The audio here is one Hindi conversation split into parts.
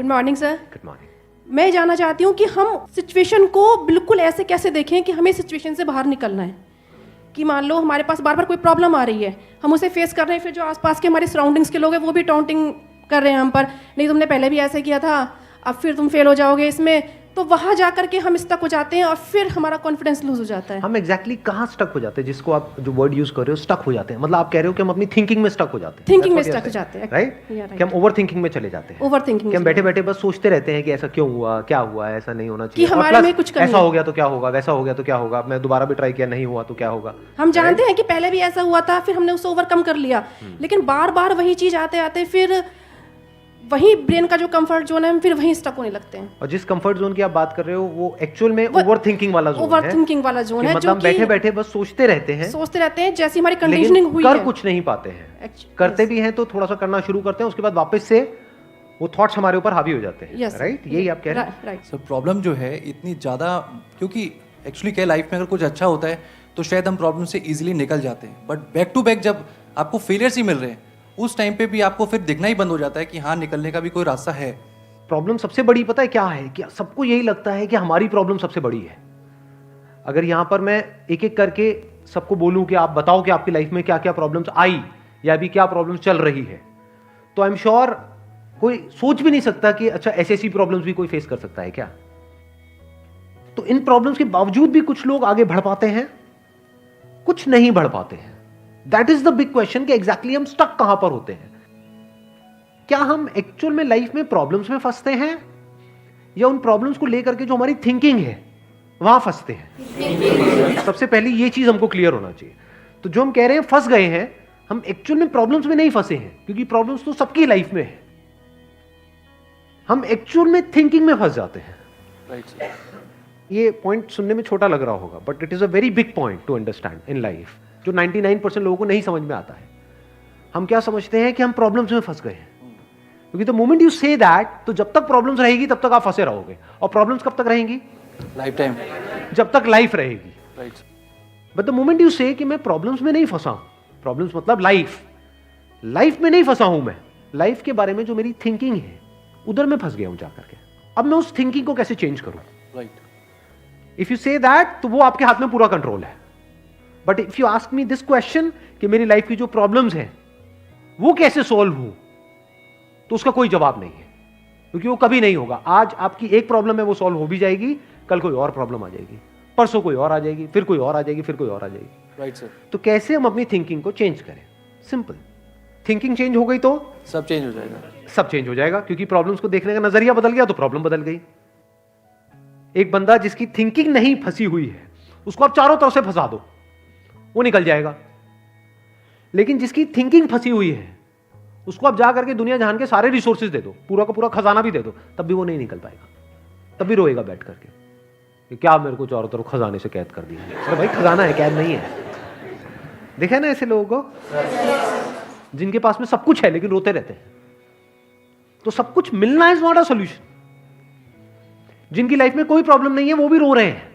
Good morning sir. Good morning. मैं जानना चाहती हूँ कि हम सिचुएशन को बिल्कुल ऐसे कैसे देखें कि हमें सिचुएशन से बाहर निकलना है। कि मान लो हमारे पास बार बार कोई प्रॉब्लम आ रही है, हम उसे फेस कर रहे हैं, फिर जो आसपास के हमारे सराउंडिंग्स के लोग हैं वो भी टाउंटिंग कर रहे हैं हम पर, नहीं तुमने पहले भी ऐसे किया था, अब फिर तुम फेल हो जाओगे इसमें, तो वहाँ जा करके हम स्टक हो जाते हैं और फिर हमारा कॉन्फिडेंस लूज हो जाता है। हम एग्जैक्टली कहाँ स्टक हो जाते हैं, जिसको आप जो वर्ड यूज कर रहे हो स्टक हो जाते हैं, मतलब आप कह रहे हो कि हम अपनी थिंकिंग में स्टक हो जाते हैं। थिंकिंग में स्टक हो जाते हैं, राइट? कि हम ओवर थिंकिंग में चले जाते हैं। ओवर थिंकिंग कि हम बैठे बैठे बस सोचते रहते हैं कि ऐसा क्यों हुआ, क्या हुआ, ऐसा नहीं होना चाहिए, कि हमारे में कुछ कमी ऐसा हो गया तो क्या होगा, वैसा हो गया तो क्या होगा, मैं दोबारा भी ट्राई किया नहीं हुआ तो क्या होगा। हम जानते हैं कि पहले भी ऐसा हुआ था, फिर हमने उसे ओवरकम कर लिया, लेकिन बार बार वही चीज आते आते फिर वही ब्रेन का जो कंफर्ट जोन है हम फिर वहीं स्टक होने लगते हैं। और जिस कंफर्ट जोन की आप बात कर रहे हो वो एक्चुअल में ओवर थिंकिंग वाला जोन है। ओवर थिंकिंग वाला जोन है, मतलब बैठे बैठे बस सोचते रहते हैं जैसी हमारी कंडीशनिंग हुई है, कर कुछ नहीं पाते हैं। करते भी हैं तो थोड़ा सा करना शुरू करते हैं, उसके बाद वापस से वो थॉट्स हमारे ऊपर हावी हो जाते हैं। राइट? यही आप कह रहे हैं। राइट सर, प्रॉब्लम जो है इतनी ज़्यादा, क्योंकि एक्चुअली क्या लाइफ में अगर कुछ अच्छा होता है तो शायद हम प्रॉब्लम से इजीली निकल जाते हैं, बट बैक टू बैक जब आपको फेलियर्स ही मिल रहे हैं उस टाइम पे भी आपको फिर दिखना ही बंद हो जाता है कि हाँ, निकलने का भी कोई रास्ता है। प्रॉब्लम सबसे बड़ी पता है क्या है? कि सबको यही लगता है कि हमारी प्रॉब्लम सबसे बड़ी है। अगर यहां पर मैं एक एक करके सबको बोलूं कि आप बताओ कि आपकी लाइफ में क्या क्या प्रॉब्लम्स आई या अभी क्या प्रॉब्लम्स चल रही है, तो आई एम श्योर कोई सोच भी नहीं सकता कि अच्छा ऐसी प्रॉब्लम्स भी कोई फेस कर सकता है क्या। तो इन प्रॉब्लम्स के बावजूद भी कुछ लोग आगे बढ़ पाते हैं, कुछ नहीं बढ़ पाते हैं। That is the big question कि एग्जैक्टली हम स्टक कहां पर होते हैं। क्या हम एक्चुअल में लाइफ में प्रॉब्लम्स में फंसते हैं या उन प्रॉब्लम्स को लेकर के जो हमारी थिंकिंग है वहां फंसते हैं? सबसे पहले ये चीज हमको क्लियर होना चाहिए। तो जो हम कह रहे हैं फंस गए हैं, हम एक्चुअल में प्रॉब्लम्स में नहीं फंसे हैं, क्योंकि प्रॉब्लम्स तो सबकी लाइफ में है। हम एक्चुअल में थिंकिंग में फंस जाते हैं। राइट। ये पॉइंट सुनने में छोटा लग रहा होगा, but it is a very big point two understand in life, जो 99% लोगों को नहीं समझ में आता है। हम क्या समझते हैं कि हम प्रॉब्लम्स में फंस गए हैं, क्योंकि the moment you say that, तो जब तक प्रॉब्लम्स रहेगी तब तक आप फंसे रहोगे। और प्रॉब्लम्स कब तक रहेंगी? लाइफ टाइम, जब तक लाइफ रहेगी। Right. But the moment you से कि मैं प्रॉब्लम्स में नहीं फंसा हूं, प्रॉब्लम्स मतलब लाइफ में नहीं फंसा हूं, मैं लाइफ के बारे में जो मेरी थिंकिंग है उधर मैं फंस गया हूं जाकर के। अब मैं उस थिंकिंग को कैसे चेंज करूं? Right. If you say that, तो वो आपके हाथ में पूरा कंट्रोल है। But if you ask me this question कि मेरी लाइफ की जो प्रॉब्लम्स हैं वो कैसे सॉल्व हो, तो उसका कोई जवाब नहीं है, क्योंकि वो कभी नहीं होगा। आज आपकी एक प्रॉब्लम है, वो सॉल्व हो भी जाएगी, कल कोई और प्रॉब्लम आ जाएगी, परसों कोई और आ जाएगी, फिर कोई और आ जाएगी, फिर कोई और आ जाएगी। Right sir. तो कैसे हम अपनी थिंकिंग को चेंज करें? सिंपल। थिंकिंग चेंज हो गई तो सब चेंज हो जाएगा। सब चेंज हो जाएगा, क्योंकि प्रॉब्लम्स को देखने का नजरिया बदल गया तो प्रॉब्लम बदल गई। एक बंदा जिसकी थिंकिंग नहीं फंसी हुई है, उसको आप चारों तरफ से फंसा दो, वो निकल जाएगा। लेकिन जिसकी थिंकिंग फंसी हुई है, उसको आप जा करके दुनिया जहान के सारे रिसोर्सेज दे दो, पूरा का पूरा खजाना भी दे दो, तब भी वो नहीं निकल पाएगा, तब भी रोएगा बैठ करके कि क्या मेरे को चारों तरफ खजाने से कैद कर दिया। अरे भाई, खजाना है, कैद नहीं है। देखा ना ऐसे लोगों को जिनके पास में सब कुछ है लेकिन रोते रहते हैं। तो सब कुछ मिलना इज नॉट अ सॉल्यूशन। जिनकी लाइफ में कोई प्रॉब्लम नहीं है वो भी रो रहे हैं।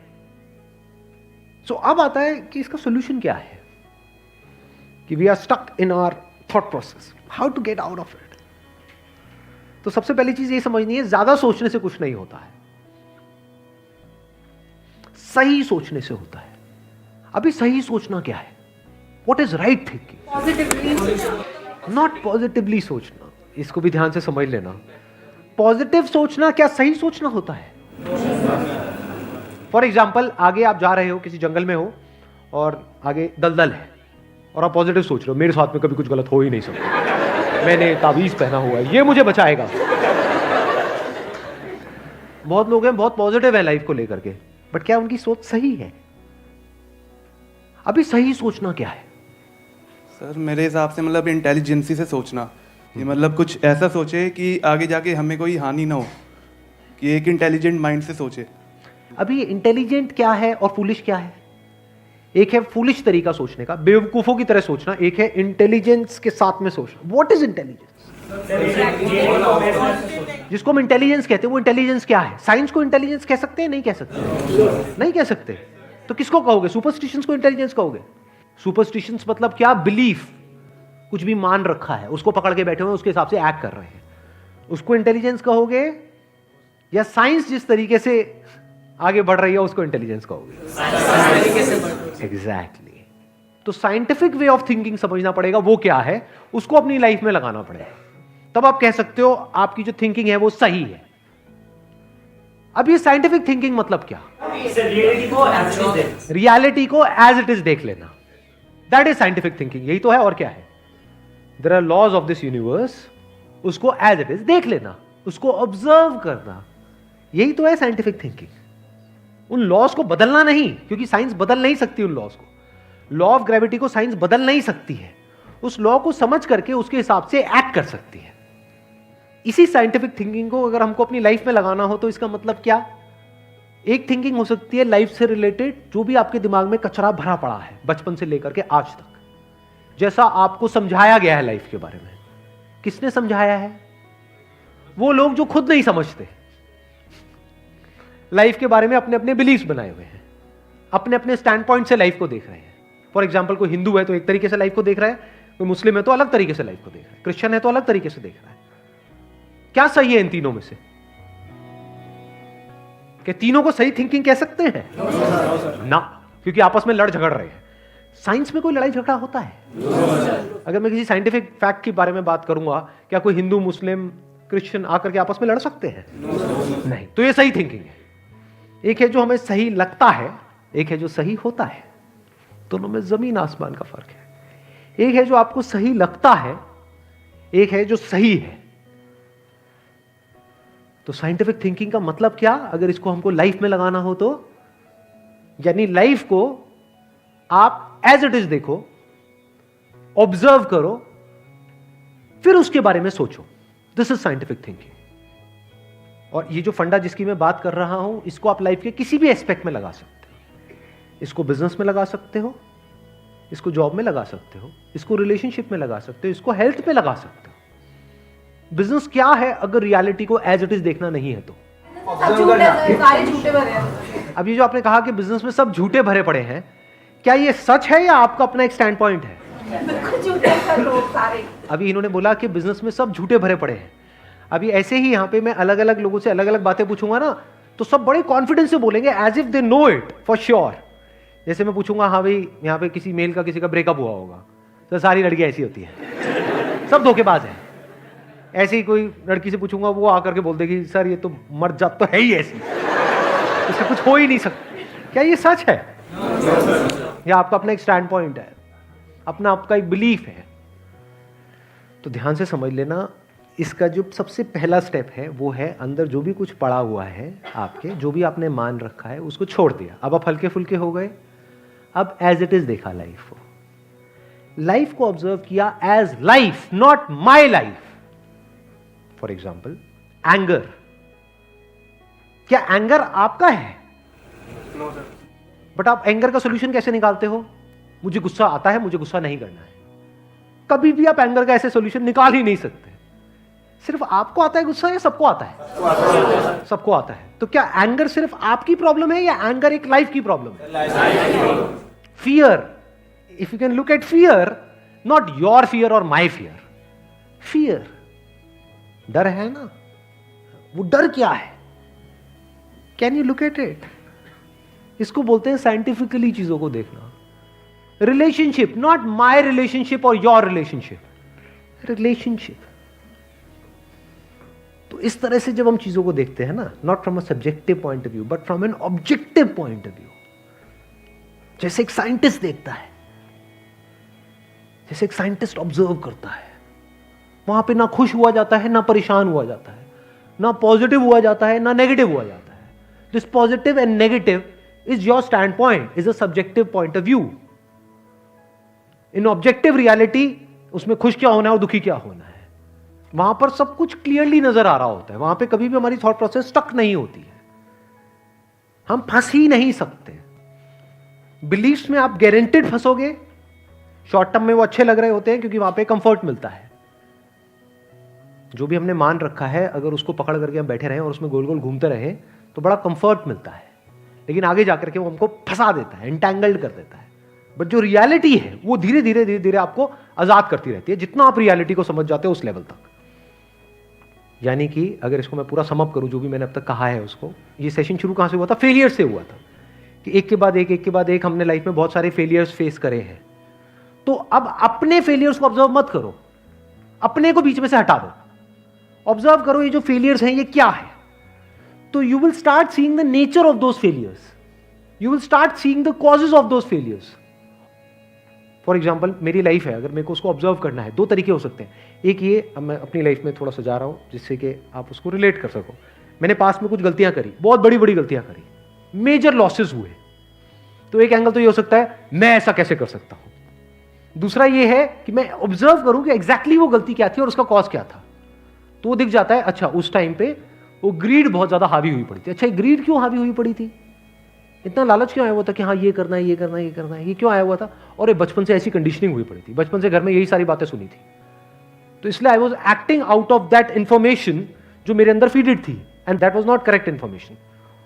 सो अब आता है कि इसका सॉल्यूशन क्या है, कि we are stuck in our thought process, how to get out of it. तो सबसे पहली चीज ये समझनी है, ज्यादा सोचने से कुछ नहीं होता है, सही सोचने से होता है। अभी सही सोचना क्या है? What is right thinking, not positively सोचना। इसको भी ध्यान से समझ लेना। पॉजिटिव सोचना क्या सही सोचना होता है? फॉर एग्जाम्पल, आगे आप जा रहे हो, किसी जंगल में हो और आगे दलदल है और आप पॉजिटिव सोच रहे हो, मेरे साथ में कभी कुछ गलत हो ही नहीं सकता, मैंने ताबीज पहना हुआ है, ये मुझे बचाएगा। बहुत लोग हैं बहुत पॉजिटिव है लाइफ को लेकर के, बट क्या उनकी सोच सही है? अभी सही सोचना क्या है? सर मेरे हिसाब से मतलब इंटेलिजेंसी से सोचना, कि मतलब कुछ ऐसा सोचे कि आगे जाके हमें कोई हानि ना हो, कि एक इंटेलिजेंट माइंड से सोचे। अभी इंटेलिजेंट क्या है और फूलिश क्या है? एक है फूलिश तरीका सोचने का, बेवकूफों की तरह सोचना, एक है इंटेलिजेंस के साथ में सोचना। What is intelligence? जिसको हम इंटेलिजेंस कहते हैं वो इंटेलिजेंस क्या है? साइंस को इंटेलिजेंस कह सकते हैं? नहीं कह सकते। नहीं कह सकते। तो किसको कहोगे? सुपरस्टिशंस को इंटेलिजेंस कहोगे? सुपरस्टिशंस मतलब क्या? बिलीफ, कुछ भी मान रखा है उसको पकड़ के बैठे हुए उसके हिसाब से एक्ट कर रहे हैं। उसको इंटेलिजेंस कहोगे या साइंस जिस तरीके से आगे बढ़ रही है उसको इंटेलिजेंस कहोगे? एग्जैक्टली। तो साइंटिफिक वे ऑफ थिंकिंग समझना पड़ेगा, वो क्या है, उसको अपनी लाइफ में लगाना पड़ेगा, तब आप कह सकते हो आपकी जो थिंकिंग है वो सही है। अब ये साइंटिफिक थिंकिंग मतलब क्या? रियलिटी को एज इट इज देख लेना, दैट इज साइंटिफिक थिंकिंग। यही तो है, और क्या है? There are laws of this universe, उसको एज इट इज देख लेना, उसको ऑब्जर्व करना, यही तो है साइंटिफिक थिंकिंग। उन लॉज को बदलना नहीं, क्योंकि साइंस बदल नहीं सकती उन लॉज को। लॉ ऑफ ग्रेविटी को साइंस बदल नहीं सकती है, उस लॉ को समझ करके उसके हिसाब से एक्ट कर सकती है। इसी साइंटिफिक थिंकिंग को अगर हमको अपनी लाइफ में लगाना हो तो इसका मतलब क्या? एक थिंकिंग हो सकती है लाइफ से रिलेटेड, जो भी आपके दिमाग में कचरा भरा पड़ा है बचपन से लेकर के आज तक, जैसा आपको समझाया गया है लाइफ के बारे में। किसने समझाया है? वो लोग जो खुद नहीं समझते, लाइफ के बारे में अपने अपने बिलीव्स बनाए हुए हैं, अपने अपने स्टैंड पॉइंट से लाइफ को देख रहे हैं। फॉर एग्जाम्पल, कोई हिंदू है तो एक तरीके से लाइफ को देख रहा है, कोई मुस्लिम है तो अलग तरीके से लाइफ को देख रहा है, क्रिश्चियन है तो अलग तरीके से देख रहा है। क्या सही है इन तीनों में से? क्या तीनों को सही थिंकिंग कह सकते हैं? ना, क्योंकि आपस में लड़ झगड़ रहे हैं। साइंस में कोई लड़ाई झगड़ा होता है? अगर मैं किसी साइंटिफिक फैक्ट के बारे में बात करूंगा, क्या कोई हिंदू, मुस्लिम, क्रिश्चियन आकर के आपस में लड़ सकते हैं? नहीं। तो ये सही थिंकिंग है। एक है जो हमें सही लगता है, एक है जो सही होता है। दोनों में जमीन आसमान का फर्क है। एक है जो आपको सही लगता है, एक है जो सही है। तो साइंटिफिक थिंकिंग का मतलब क्या, अगर इसको हमको लाइफ में लगाना हो तो, यानी लाइफ को आप एज इट इज देखो, ऑब्जर्व करो, फिर उसके बारे में सोचो। This is scientific thinking. और ये जो फंडा जिसकी मैं बात कर रहा हूं, इसको आप लाइफ के किसी भी एस्पेक्ट में लगा सकते हो। इसको बिजनेस में लगा सकते हो, इसको जॉब में लगा सकते हो, इसको रिलेशनशिप में लगा सकते हो, इसको हेल्थ में लगा सकते हो। बिजनेस क्या है अगर रियलिटी को एज इट इज देखना नहीं है तो? अब ये जो आपने कहा कि बिजनेस में सब झूठे भरे पड़े हैं, क्या ये सच है या आपका अपना एक स्टैंड पॉइंट है? अभी इन्होंने बोला कि बिजनेस में सब झूठे भरे पड़े हैं। अभी ऐसे ही यहाँ पे मैं अलग अलग लोगों से अलग अलग बातें पूछूंगा ना, तो सब बड़े कॉन्फिडेंस से बोलेंगे, as if they know it for sure. जैसे मैं पूछूंगा, हाँ भाई यहाँ पे किसी मेल का किसी का ब्रेकअप हुआ होगा, तो सारी लड़कियां ऐसी होती हैं, सब धोखेबाज हैं। ऐसे ही कोई लड़की से पूछूंगा, वो आकर के बोल देगी, सर ये तो मर्द जात तो है ही ऐसी, इससे कुछ हो ही नहीं सकता। क्या ये सच है या आपका अपना एक स्टैंड पॉइंट है, अपना आपका एक बिलीफ है? तो ध्यान से समझ लेना, इसका जो सबसे पहला स्टेप है वो है अंदर जो भी कुछ पड़ा हुआ है आपके, जो भी आपने मान रखा है उसको छोड़ दिया। अब आप हल्के फुल्के हो गए, अब एज इट इज देखा लाइफ को, लाइफ को ऑब्जर्व किया as life, not my life. For example, anger, क्या एंगर आपका है? बट आप एंगर का सोल्यूशन कैसे निकालते हो? मुझे गुस्सा आता है, मुझे गुस्सा नहीं करना है। कभी भी आप एंगर का ऐसे सोल्यूशन निकाल ही नहीं सकते। सिर्फ आपको आता है गुस्सा या सबको आता है? सबको आता है। तो क्या एंगर सिर्फ आपकी प्रॉब्लम है या एंगर एक लाइफ की प्रॉब्लम है? Fear, if you can look at fear, not your fear और माई फियर, फियर, डर है ना, वो डर क्या है? Can you look at it? इसको बोलते हैं साइंटिफिकली चीजों को देखना। रिलेशनशिप, नॉट माई रिलेशनशिप और योर रिलेशनशिप, रिलेशनशिप। तो इस तरह से जब हम चीजों को देखते हैं ना, not from a subjective point of view but from an objective point of view, जैसे एक साइंटिस्ट देखता है, जैसे एक साइंटिस्ट ऑब्जर्व करता है, वहां पे ना खुश हुआ जाता है, ना परेशान हुआ जाता है, ना पॉजिटिव हुआ जाता है, ना नेगेटिव हुआ जाता है। This positive and negative is your stand point, is a subjective point of view. In objective reality उसमें खुश क्या होना है और दुखी क्या होना है, वहां पर सब कुछ क्लियरली नजर आ रहा होता है। वहां पे कभी भी हमारी थॉट प्रोसेस स्टक नहीं होती है, हम फंस ही नहीं सकते। बिलीफ्स में आप गारंटेड फंसोगे। शॉर्ट टर्म में वो अच्छे लग रहे होते हैं क्योंकि वहां पे कंफर्ट मिलता है। जो भी हमने मान रखा है, अगर उसको पकड़ करके हम बैठे रहें और उसमें गोल गोल घूमते रहें तो बड़ा कंफर्ट मिलता है, लेकिन आगे जाकर के वो हमको फंसा देता है, एंटैंगल्ड कर देता है। बट जो रियलिटी है वो धीरे धीरे आपको आजाद करती रहती है, जितना आप रियलिटी को समझ जाते हो उस लेवल तक। यानी कि अगर इसको मैं पूरा समअप करूं, जो भी मैंने अब तक कहा है उसको, ये सेशन शुरू कहां से हुआ था? फेलियर से हुआ था कि एक के बाद एक हमने लाइफ में बहुत सारे फेलियर्स फेस करे हैं। तो अब अपने फेलियर्स को ऑब्जर्व मत करो, अपने को बीच में से हटा दो, ऑब्जर्व करो ये जो फेलियर्स हैं ये क्या है। तो you will start seeing the nature of those failures, you will start seeing the causes of those failures. For example मेरी लाइफ है, अगर मेरे को उसको ऑब्जर्व करना है, दो तरीके हो सकते हैं। एक ये, अब मैं अपनी लाइफ में थोड़ा सा जा रहा हूं जिससे कि आप उसको रिलेट कर सको। मैंने पास में कुछ गलतियां करी, बहुत बड़ी बड़ी गलतियां करी, मेजर लॉसेस हुए, तो एक एंगल तो ये हो सकता है मैं ऐसा कैसे कर सकता हूं। दूसरा ये है कि मैं ऑब्जर्व करूं कि एग्जैक्टली वो गलती क्या थी और उसका कॉज क्या था। तो वो दिख जाता है, अच्छा उस टाइम पे वो ग्रीड बहुत ज्यादा हावी हुई पड़ी थी। अच्छा ग्रीड क्यों हावी हुई पड़ी थी, इतना लालच क्यों आया हुआ था कि हाँ ये करना है, ये करना है, ये करना है, ये क्यों आया हुआ था? और ये बचपन से ऐसी कंडीशनिंग हुई पड़ी थी, बचपन से घर में यही सारी बातें सुनी थी, तो इसलिए I was acting out of that information जो मेरे अंदर फीडेड थी, and that was not correct information.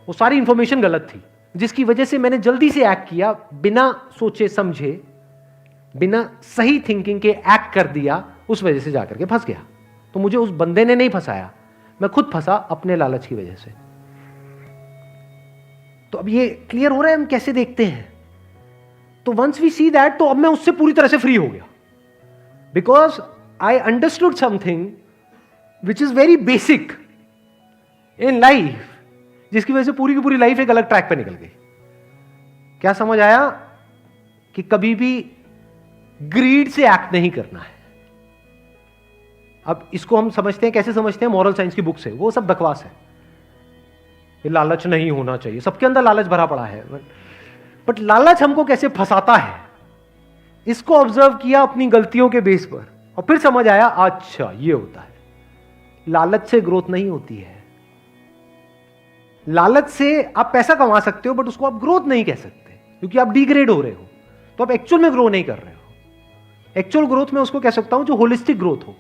वो सारी इंफॉर्मेशन गलत थी, जिसकी वजह से मैंने जल्दी से एक्ट किया, बिना सोचे समझे, बिना सही थिंकिंग के एक्ट कर दिया, उस वजह से जाकर के फंस गया। तो मुझे उस बंदे ने नहीं फंसाया, मैं खुद फंसा अपने लालच की वजह से। तो अब ये क्लियर हो रहा है हम कैसे देखते हैं। तो वंस वी सी दैट, तो अब मैं उससे पूरी तरह से फ्री हो गया, because I understood something which is very basic in life, जिसकी वजह से पूरी की पूरी लाइफ एक अलग ट्रैक पे निकल गई। क्या समझ आया? कि कभी भी ग्रीड से एक्ट नहीं करना है। अब इसको हम समझते हैं, कैसे समझते हैं? मॉरल साइंस की बुक से। वो सब बकवास है, ये लालच नहीं होना चाहिए, सबके अंदर लालच भरा पड़ा है, बट लालच हमको कैसे फंसाता है, इसको ऑब्जर्व किया अपनी गलतियों के बेस पर, और फिर समझ आया अच्छा ये होता है। लालच से ग्रोथ नहीं होती है। लालच से आप पैसा कमा सकते हो, बट उसको आप ग्रोथ नहीं कह सकते, क्योंकि आप डिग्रेड हो रहे हो, तो आप एक्चुअल में ग्रो नहीं कर रहे हो। एक्चुअल ग्रोथ में उसको कह सकता हूं जो होलिस्टिक ग्रोथ हो,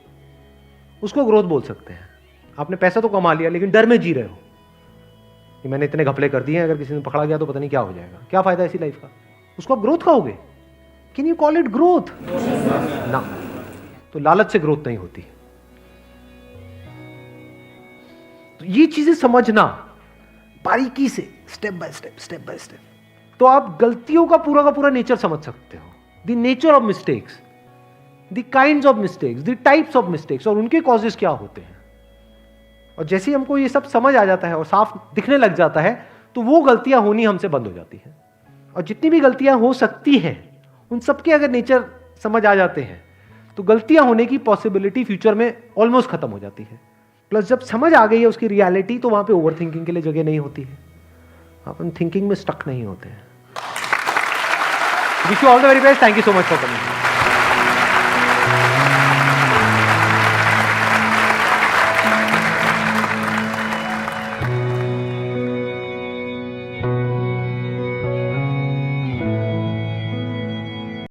उसको ग्रोथ बोल सकते हैं। आपने पैसा तो कमा लिया, लेकिन डर में जी रहे हो कि मैंने इतने घपले कर दिए, अगर किसी ने पकड़ा गया तो पता नहीं क्या हो जाएगा, क्या फायदा ऐसी लाइफ का, उसको आप ग्रोथ कहोगे? Can you call it growth? ना। तो लालच से ग्रोथ नहीं होती। तो ये चीजें समझना बारीकी से, स्टेप बाय स्टेप, तो आप गलतियों का पूरा नेचर समझ सकते हो। The nature of mistakes, the kinds of mistakes, the types of mistakes, और उनके कॉजेस क्या होते हैं। और जैसे ही हमको ये सब समझ आ जाता है और साफ दिखने लग जाता है, तो वो गलतियां होनी हमसे बंद हो जाती हैं। और जितनी भी गलतियां हो सकती हैं, उन सबके अगर नेचर समझ आ जाते हैं, तो गलतियां होने की पॉसिबिलिटी फ्यूचर में ऑलमोस्ट खत्म हो जाती है। प्लस जब समझ आ गई है उसकी रियलिटी, तो वहां पे ओवर थिंकिंग के लिए जगह नहीं होती है, अपन थिंकिंग में स्टक नहीं होते हैं। Wish you all the very best, thank you so much for coming.